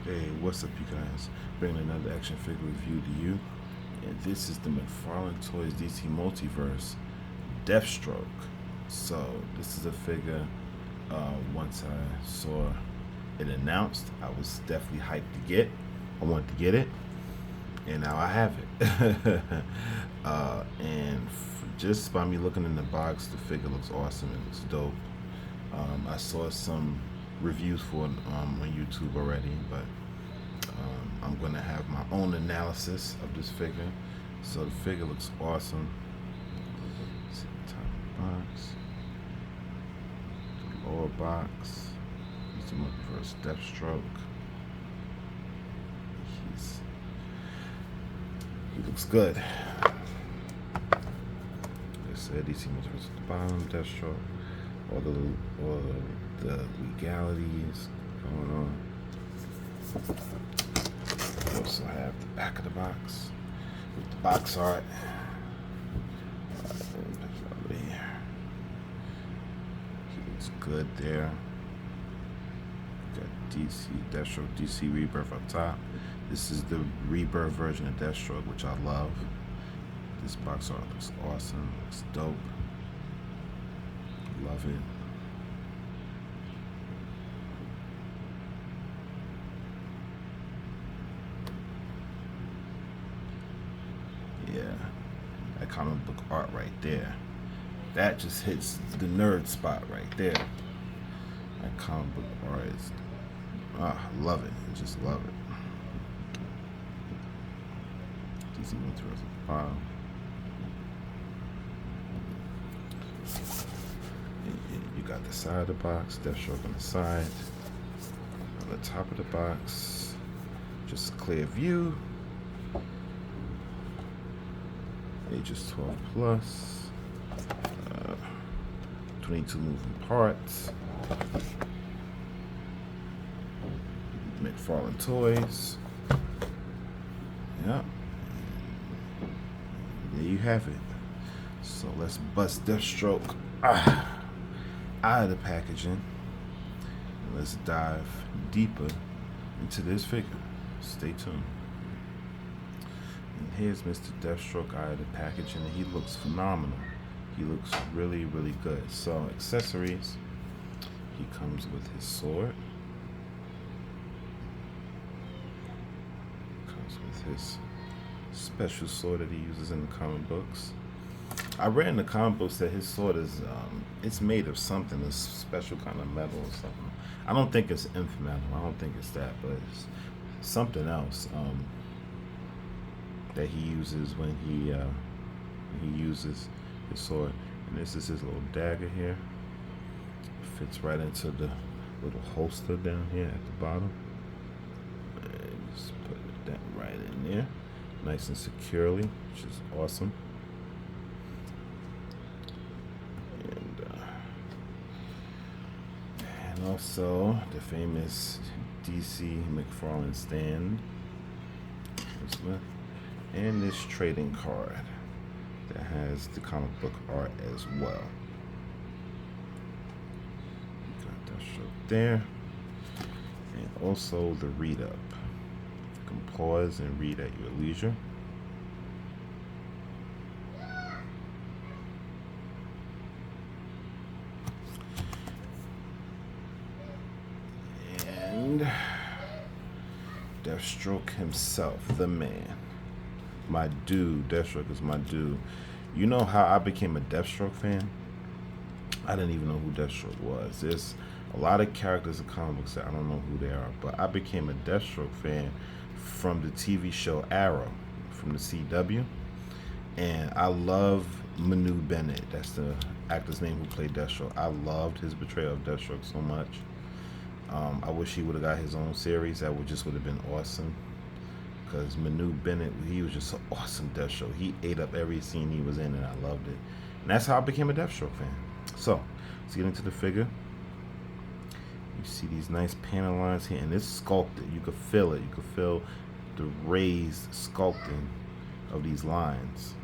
Hey, what's up, you guys? Bringing another action figure review to you. And this is the McFarlane Toys DC Multiverse Deathstroke. So, this is a figure, once I saw it announced, I was definitely hyped to get. I wanted to get it, and now I have it. Just by me looking in the box, the figure looks awesome and it's dope. I saw some reviews for it on YouTube already, but I'm going to have my own analysis of this figure. So the figure looks awesome. Let's see the top of the box, the lower box. He's the multiverse Deathstroke. He looks good. Like I said, DC multiverse at the bottom, Deathstroke. All the legalities going on. We also have the back of the box with the box art. He looks good there. Got DC Deathstroke, DC Rebirth up top. This is the Rebirth version of Deathstroke, which I love. This box art looks awesome. Looks dope. Love it. Yeah, that comic book art right there. That just hits the nerd spot right there. That comic book art is, love it. I just love it. DC Multiverse at the bottom. You got the side of the box, Deathstroke on the side. On the top of the box, just a clear view. Ages 12 plus. 22 moving parts. McFarlane Toys. Yeah. There you have it. So let's bust Deathstroke out of the packaging. Let's dive deeper into this figure. Stay tuned. And here's Mr. Deathstroke out of the packaging, and he looks phenomenal. He looks really, really good. So accessories, he comes with his sword. Comes with his special sword that he uses in the comic books. I read in the comic books that his sword is, it's made of something, a special kind of metal or something. I don't think it's infinite metal. I don't think it's that, but it's something else that he uses when he uses his sword. And this is his little dagger here. Fits right into the little holster down here at the bottom. And just put that right in there, nice and securely, which is awesome. And also the famous DC McFarlane stand, and this trading card that has the comic book art as well. Got that show there, and also the read up. You can pause and read at your leisure. And Deathstroke himself, the man. My dude, Deathstroke is my dude. You know how I became a Deathstroke fan? I didn't even know who Deathstroke was. There's a lot of characters in comic books that I don't know who they are, but I became a Deathstroke fan from the TV show Arrow, from the CW. And I love Manu Bennett. That's the actor's name who played Deathstroke. I loved his portrayal of Deathstroke so much. I wish he would have got his own series. That would have been awesome. Because Manu Bennett, he was just an awesome Deathstroke. He ate up every scene he was in, and I loved it. And that's how I became a Deathstroke fan. So, let's get into the figure. You see these nice panel lines here, and it's sculpted. You could feel it. You could feel the raised sculpting of these lines.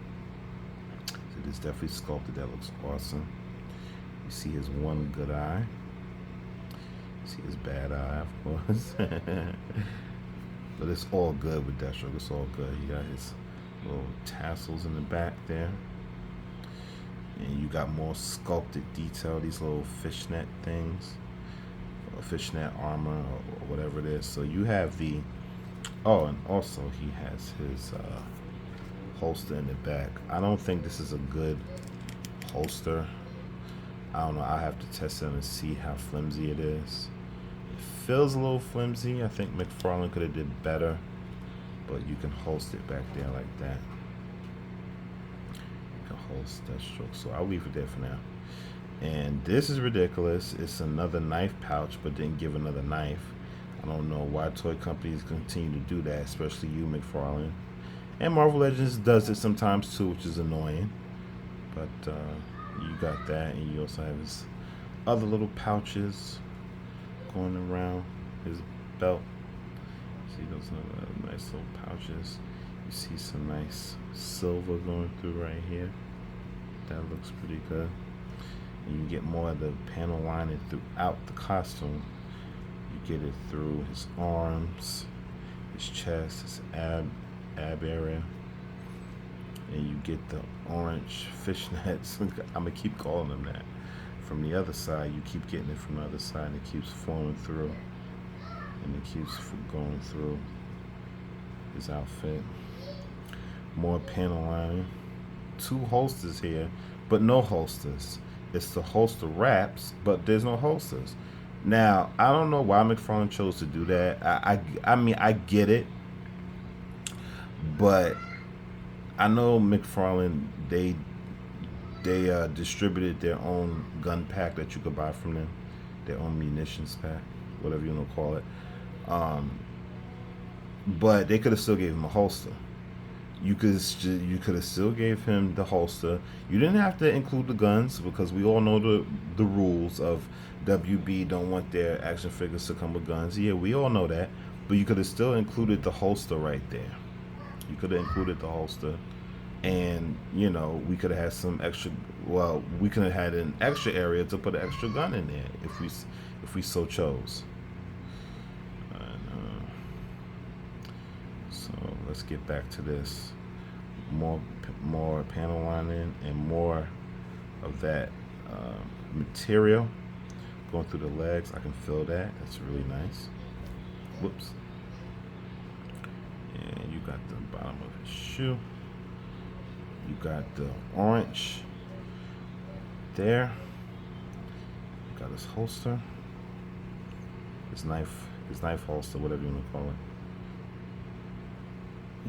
So it's definitely sculpted. That looks awesome. You see his one good eye. You see his bad eye, of course. But it's all good with Deathstroke. It's all good. He got his little tassels in the back there. And you got more sculpted detail, these little fishnet things, or fishnet armor, or whatever it is. So you have the, oh, and also he has his holster in the back. I don't think this is a good holster. I don't know. I have to test it and see how flimsy it is. It feels a little flimsy. I think McFarlane could have did better, but you can holster it back there like that. You can holster Deathstroke. So I'll leave it there for now. And this is ridiculous. It's another knife pouch, but didn't give another knife. I don't know why toy companies continue to do that, especially you, McFarlane. And Marvel Legends does it sometimes too, which is annoying. But you got that, and you also have his other little pouches going around his belt. See those nice little pouches. You see some nice silver going through right here. That looks pretty good. And you get more of the panel lining throughout the costume. You get it through his arms, his chest, his ab area. And you get the orange fishnets. I'm gonna keep calling them that. From the other side, you keep getting it from the other side, and it keeps flowing through, and it keeps going through his outfit. More panel lining. 2 holsters here, but no holsters. It's the holster wraps, but there's no holsters. Now, I don't know why McFarlane chose to do that. I mean, I get it, but I know McFarlane, they distributed their own gun pack that you could buy from them, their own munitions pack, whatever you want to call it. But they could have still gave him a holster. You could have still gave him the holster. You didn't have to include the guns, because we all know the rules of WB don't want their action figures to come with guns. Yeah, we all know that. But you could have still included the holster right there. You could have included the holster, and you know, we could have had some extra. Well, we could have had an extra area to put an extra gun in there if we so chose. So let's get back to this. More panel lining and more of that material going through the legs. I can feel that. That's really nice. Whoops. And you got the bottom of his shoe. You got the orange there. You got his holster. His knife holster, whatever you want to call it.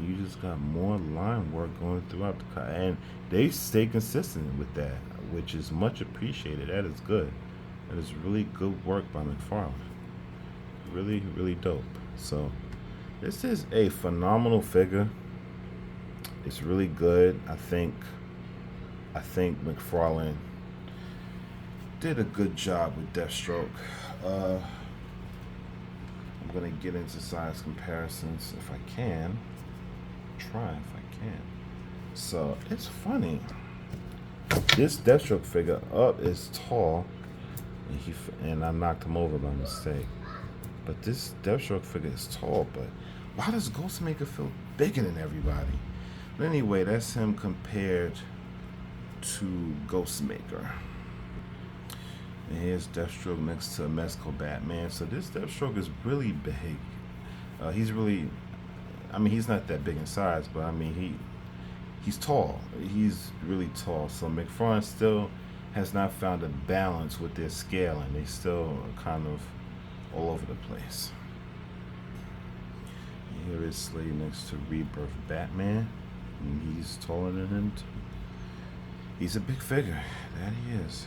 You just got more line work going throughout the car, and they stay consistent with that, which is much appreciated. That is good. That is really good work by McFarlane. Really, really dope. So this is a phenomenal figure. It's really good. I think McFarlane did a good job with Deathstroke. I'm gonna get into size comparisons if I can. Try if I can. So it's funny. This Deathstroke figure is tall, and I knocked him over by mistake. But this Deathstroke figure is tall, but why does Ghostmaker feel bigger than everybody? But anyway, that's him compared to Ghostmaker. And here's Deathstroke next to Mezco Batman. So this Deathstroke is really big. He's really, I mean, he's not that big in size, but I mean, he's tall. He's really tall. So McFarlane still has not found a balance with their scaling. They still are kind of all over the place. Here is Slade next to Rebirth Batman. And he's taller than him too. He's a big figure. That he is.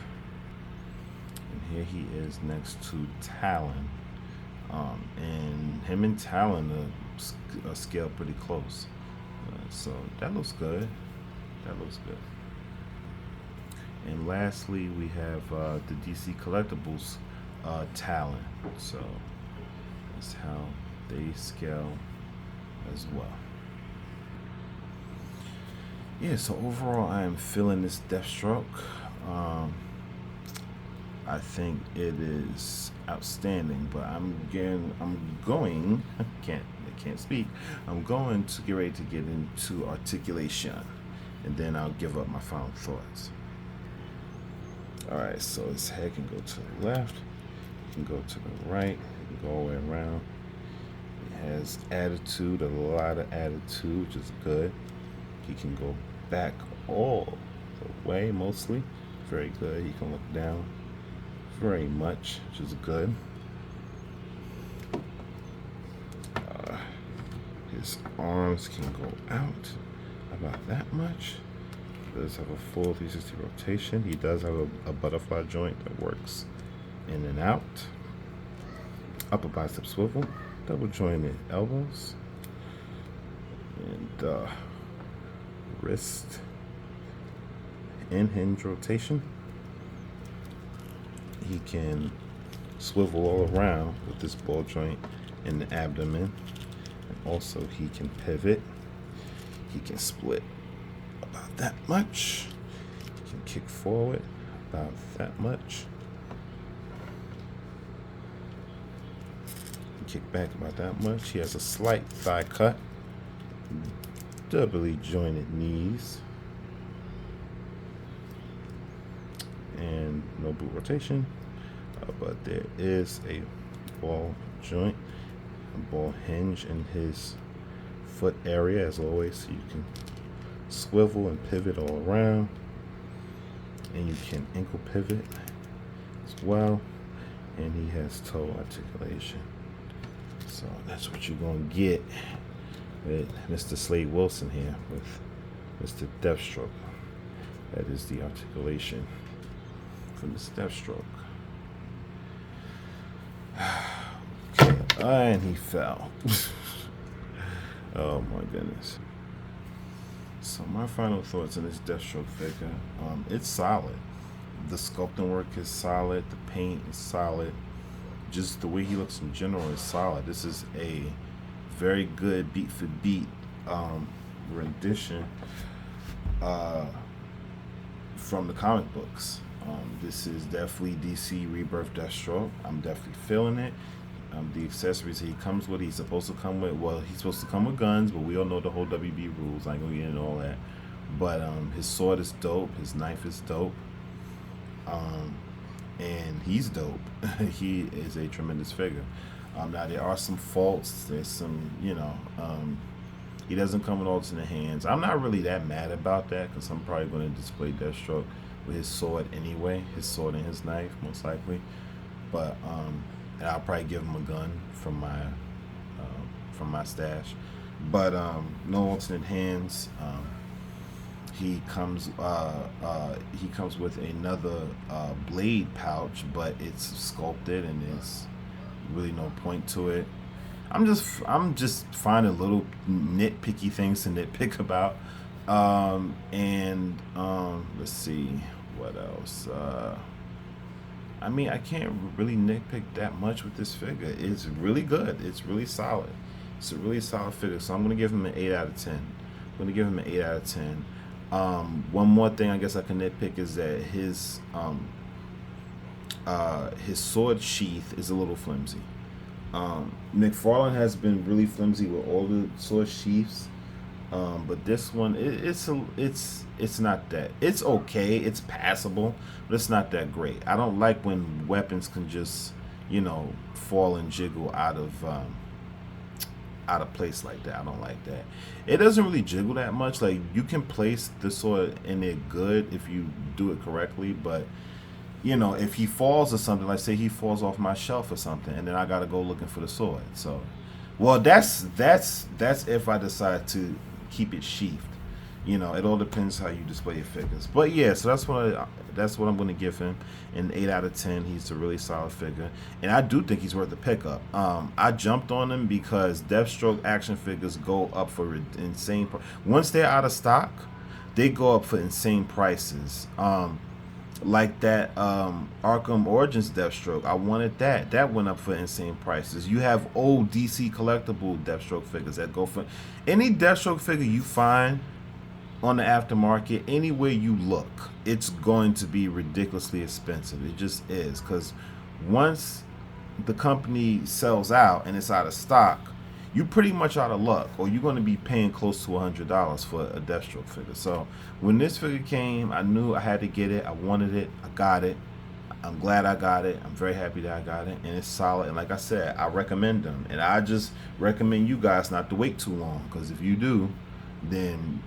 And here he is next to Talon. And him and Talon are scaled pretty close. So that looks good. That looks good. And lastly, we have the DC Collectibles Talon. So that's how they scale as well. Yeah, so overall I am feeling this Deathstroke. I think it is outstanding, but I'm going I can't speak. I'm going to get ready to get into articulation, and then I'll give up my final thoughts. All right, so his head can go to the left, it can go to the right, it can go all the way around. He has attitude, a lot of attitude, which is good. He can go back all the way, mostly. Very good. He can look down very much, which is good. His arms can go out about that much. He does have a full 360 rotation. He does have a butterfly joint that works in and out. Upper bicep swivel, double jointed elbows, and wrist and hinge rotation. He can swivel all around with this ball joint in the abdomen, and also he can pivot. He can split about that much. He can kick forward about that much. Kick back about that much. He has a slight thigh cut, doubly jointed knees, and no boot rotation, but there is a ball joint, a ball hinge in his foot area, as always, so you can swivel and pivot all around, and you can ankle pivot as well, and he has toe articulation. So that's what you're going to get with Mr. Slade Wilson here with Mr. Deathstroke. That is the articulation for Mr. Deathstroke. Okay, and he fell. Oh my goodness. So my final thoughts on this Deathstroke figure. It's solid. The sculpting work is solid. The paint is solid. Just the way he looks in general is solid. This is a very good beat for beat rendition from the comic books. This is definitely DC Rebirth Deathstroke. I'm definitely feeling it. The accessories he comes with, he's supposed to come with, well, he's supposed to come with guns, but we all know the whole WB rules. I ain't gonna get into all that. But his sword is dope. His knife is dope. And he's dope. He is a tremendous figure. Now there are some faults. There's some, he doesn't come with alternate hands. I'm not really that mad about that because I'm probably going to display Deathstroke with his sword anyway, his sword and his knife most likely. But and I'll probably give him a gun from my stash. But no alternate hands. He comes with another blade pouch, but it's sculpted and there's really no point to it. I'm just finding little nitpicky things to nitpick about. Let's see what else. I can't really nitpick that much with this figure. It's really good. It's really solid. It's a really solid figure. So I'm gonna give him an 8 out of 10. I'm gonna give him an 8 out of 10. One more thing I guess I can nitpick is that his sword sheath is a little flimsy. McFarlane has been really flimsy with all the sword sheaths, but this one it's not that. It's okay, it's passable, but it's not that great. I don't like when weapons can just fall and jiggle out of place like that. I don't like that. It doesn't really jiggle that much. Like, you can place the sword in there good if you do it correctly, but if he falls or something, like say he falls off my shelf or something, and then I gotta go looking for the sword. So, well, that's if I decide to keep it sheathed. It all depends how you display your figures. But yeah, so that's what I'm going to give him an 8 out of 10. He's a really solid figure, and I do think he's worth the pickup. I jumped on him because Deathstroke action figures go up for insane. Once they're out of stock, they go up for insane prices. Like that Arkham Origins Deathstroke, I wanted that. That went up for insane prices. You have old DC collectible Deathstroke figures that go for any Deathstroke figure you find on the aftermarket, anywhere you look, it's going to be ridiculously expensive. It just is, because once the company sells out and it's out of stock, you pretty much out of luck, or you're going to be paying close to $100 for a Deathstroke figure. So when this figure came, I knew I had to get it. I wanted it. I got it. I'm glad I got it. I'm very happy that I got it, and it's solid. And like I said, I recommend them, and I just recommend you guys not to wait too long, because if you do, then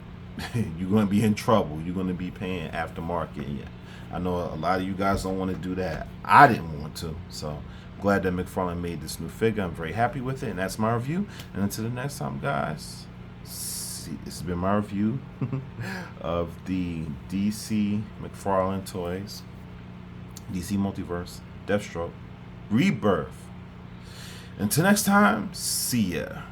you're going to be in trouble. You're going to be paying aftermarket. Yeah, I know a lot of you guys don't want to do that. I didn't want to, so glad that McFarlane made this new figure. I'm very happy with it, and that's my review. And until the next time, guys, this has been my review of the DC McFarlane toys, DC Multiverse, Deathstroke, Rebirth. Until next time, see ya.